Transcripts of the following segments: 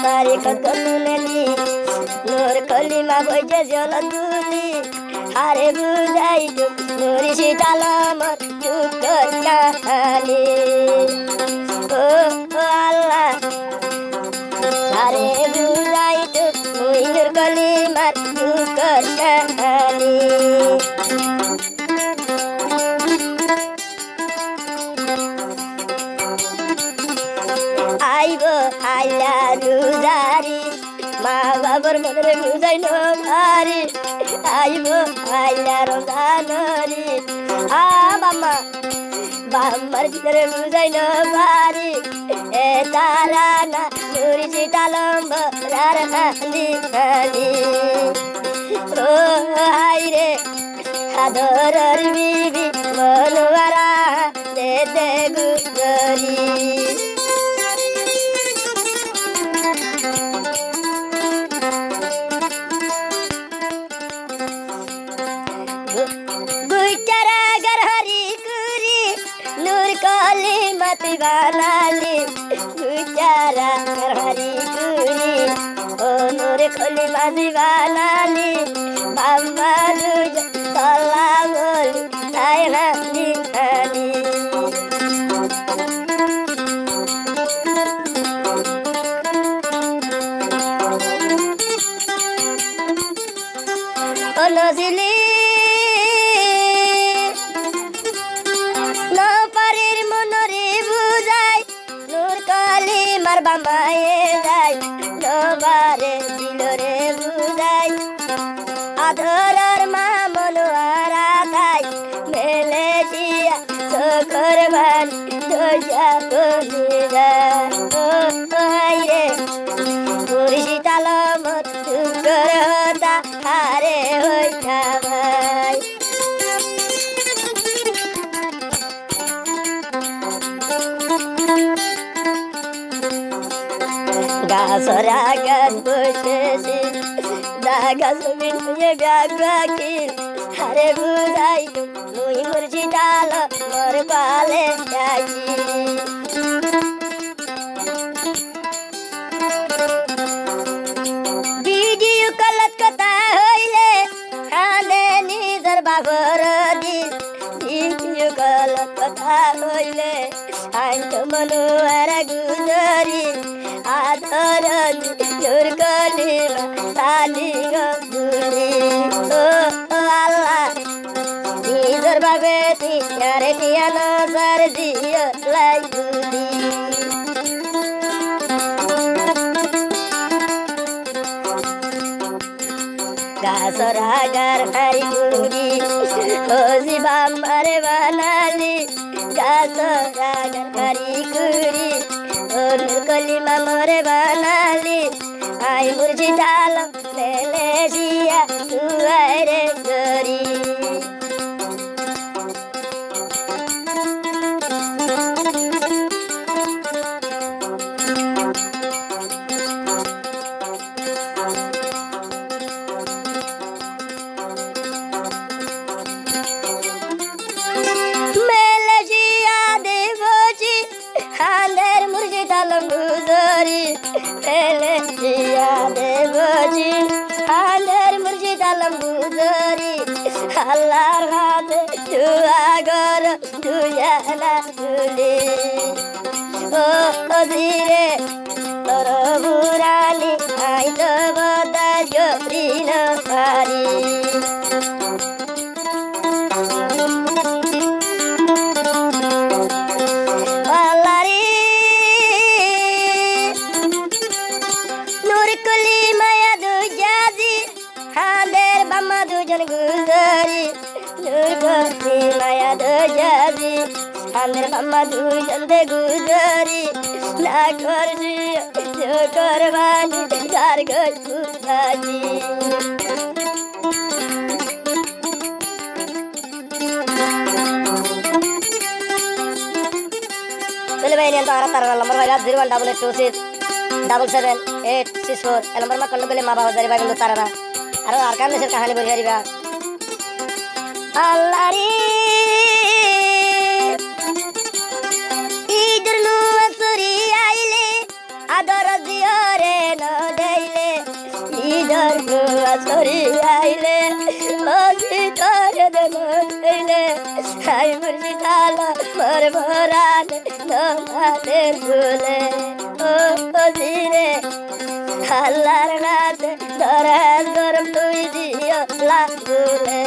তারি কত শুনেলি নূর কলিমা বইছে জল তুলি আরে বুঝাই তো নূর শীতাল আমার দুঃখর কাহানি ও আল্লাহ আরে বুঝাই তো মুই নূর কলিমার দুঃখর কাহানি আইব আইলা রুজারি মা বাবার মনে বুঝাই নারি আইব আইলা রোজানরি আ বাম্মা বাম্মার ভিতরে বুঝাই নারি এ তারা না নুরি শীতালম্ব রার হানি হানি ও হাই রে আদরর বিবি মনোয়ারা দে দে গুজরি गुचारा गर हरी कुरी नूर काली मत बनाली गुचारा गर हरी कुरी ओ नूर काली मत बनाली बाम्मा रुज तला बोली ताई नानी नानी ओ नजिली বামায়ে যাই নবারে দিলরে বুঝাই আধরার মা মনোয়ারা তাই মেলে দিয়া চোখর বালি দরজা খুলে যায় ও হাই রে পুরি শীতাল মত দুঃখর হতা হারে হইতা ভাই গাছরা গাছ বসেছি গাছ মিলিয়ে গাছি হারে বুঝাই মুই মুরজি ডাল মোর পালে যাচ্ছি ভিডিও কলত কথা হইলে কাঁদে নিজের বাবর দিল ভিডিও কলত কথা হইলে আইন তো মনোয়ার গুজরি আধরন নূর কলিমা তালি গজুরি ও আল্লাহ নিজের ভাবে তিনারে টিয়া নজর দিও লাগুলি গাছরা গার হারি গুরি ও জিবাম্বারে বানালি গাছরা গার হারি গুরি নূর কলিমা মোরে বানালি আই মুরজি ডাল মেলে দিয়া তুয়ারে গরি Pele dia de boji, aler murji dalam buzari, alar hate tu agar tu yana tuli. Oh dire, toro burani, ay to boda jori no pari. Guzari nur kali maya dojadi amer mama dujan de guzari na korji jo korbani dar guzari Tole bhai niyan to ara tar number bhai 01826778664 number ma kallo bele ma baba jari bhai kintu tarara aro arkan deser kahani boli jariba Allari idur nu asuri aile ador diore sorry আইলে ভিতরে দেলে I মুর্শিদাল মর ভরান তোমাদের ভুলে ও ধীরে আল্লাহর নাতে ধরাস গরম তুই দিও লাগুলে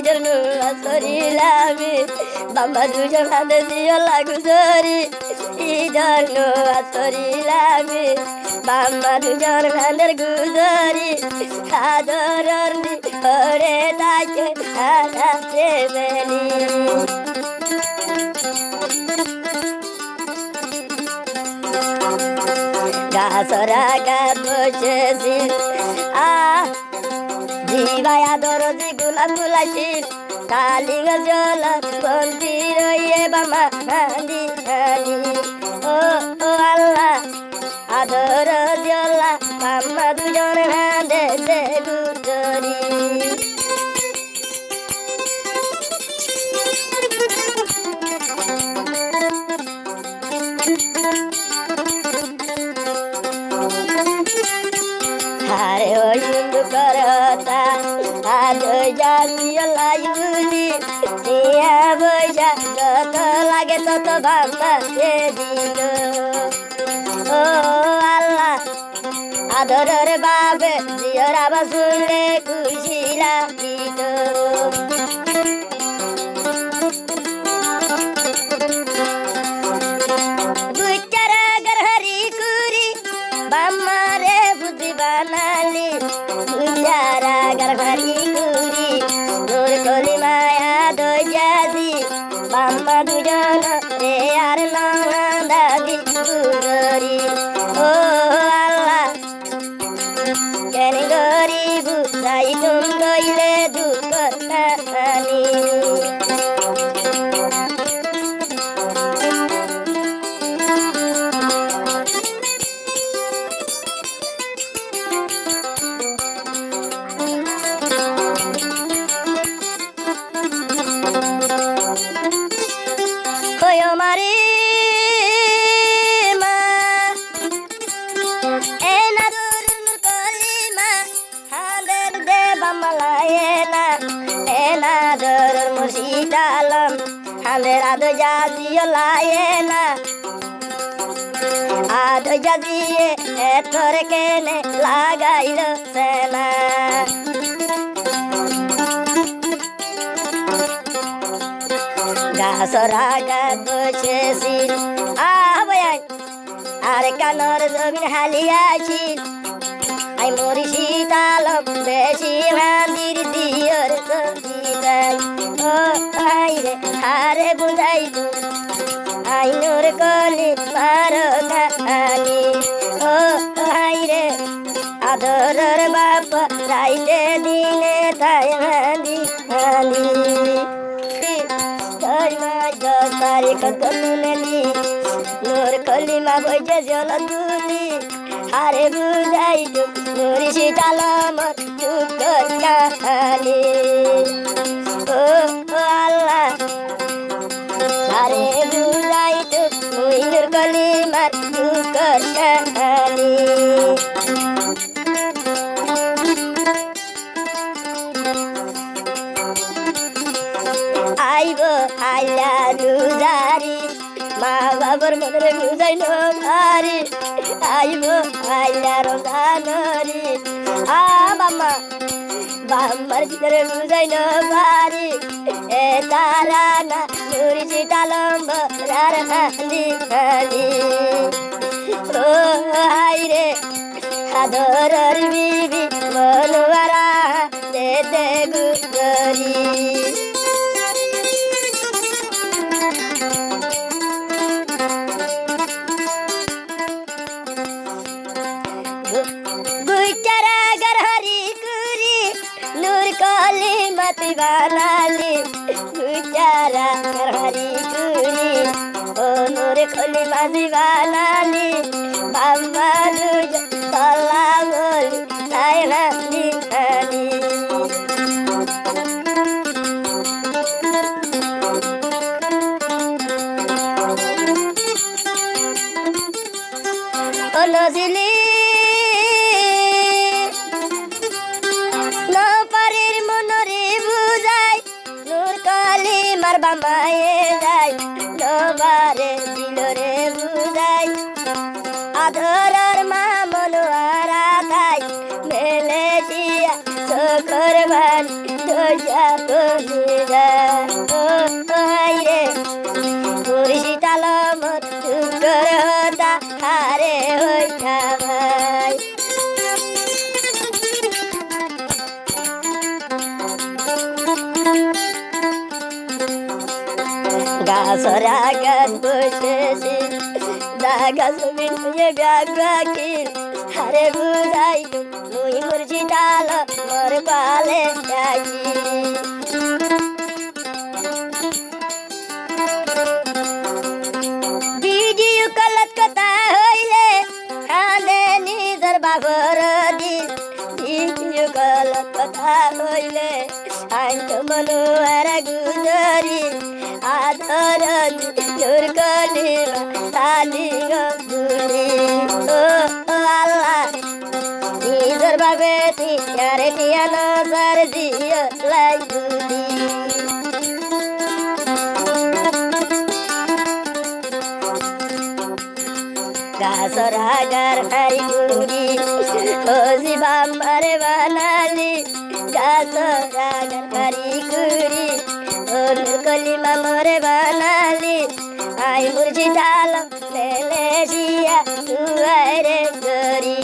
জন্য সরিলামি বাম্বা দুজন হাতে দিও লাগু সরি জন্য সরিলামি বাম্বা দুজন হাতের গুজরি আদরর ওরে তাকে আধা প্রেমেলি গাছরা গাছ বসেছি জিবায়া দরজি গোলাপ গোলাইছিল কালি গজল বন্দি রইয়ে বামা হানি হানি ও আল্লাহ আদর জলা বাম্মা দুজন হাঁদে দে গুজরি হারে ওই করতা আজ জানিও লাইবুলি দিয়া বইজা যত লাগে তত বাম্মা দে দিল ও আল্লাহ আদরের বাবে জিয়র আবার শুনলে খুশি লাগিত বুচারা গরহরি কুরি বাম্মারে বুদ্ধি বানালি বুচারা গরহরি কুরি তোর কলি মায়া দইয়াদি বাম্মা দুজন রে আর দাদি গুজরি ও আল্লাহ কেন গরিব তাই তুম গইলে দুঃখ নানি মারি মা এনা দূর কলিমা হাদের দে বামলায়েনা এনা দূর মুর্শিদালম হাদের আদ জাদিও লায়েনা আদ জাদিয়ে এতর কেনে লাগাইল সেনা গাছরা গাছ বসেছিল আর কানর জমিন হালিয়াছিল আই মরি শীতালম বেশি মন্দির দিয়র সবিতাই ও আই রে হারে বুঝাই তু আই নোর কলি মারো খানি ও আই রে আদরের বাপ রাইতে দিনে তাই হানি হানি তারিখ তুলি নোর কলিমা বইছে জল তুলি আরে বুঝাই তো নোর শীতালম চুপ কাহানি ও আল্লাহ আরে বুঝাই তো মুই নোর কলিমার চুপ কাহানি আইব আইলা রুজারি মা বাবার মনে বুঝাই নারি আইব আইলা রোজানরি বাম্মা বাম্মার ভিতরে বুঝাই নারি এ তারা না নুরি শীতালম্ব রার হালি হালি ও হাই রে আদরের বিবি মনোয়ারা দে দে গুজরি बुचारा गरहरी कुरी नूर कली मत बनाली बुचारा गरहरी कुरी ओ नूर कली मत बनाली बाम्मा दूज तला बोली ताई नानी नानी নজিলি নপারের মনরে বুঝাই নূর কালি মার বামায়ে যাই নবারে দিলরে বুঝাই আদরের মা মনোয়ারা তাই মেলে দিয়া চোখর বালি দরজা খুলে যায় ও রে মুর্শিদাল মত দুঃখর হতা হারে হইতা ভাই গাছরা গাছ বসেছি জাগা জমিন হয়ে ব্যাগিল হারে বুঝাই মুই মুর্শিদাল মোর পালে যাই ভিডিও কলত কথা হইলে কাঁদে নিজের বাবর দিল ভিডিও কলত কথা হইলে আইন মনোয়ার গুজরি আদর জোর কলিমা তালি গুলি ও আল্লাহ নিজের বাবে তিয়ারে টিয়া নজর দিও লাই গুলি গাছরাগার হারি গুড়ি ওজি বাম্বারে বানালি গাছরাগার হারি গুড়ি ওর কলিমা মোরে বানালি আই মুর্শিদাল মেলে শিয়া তুয়ারে গরি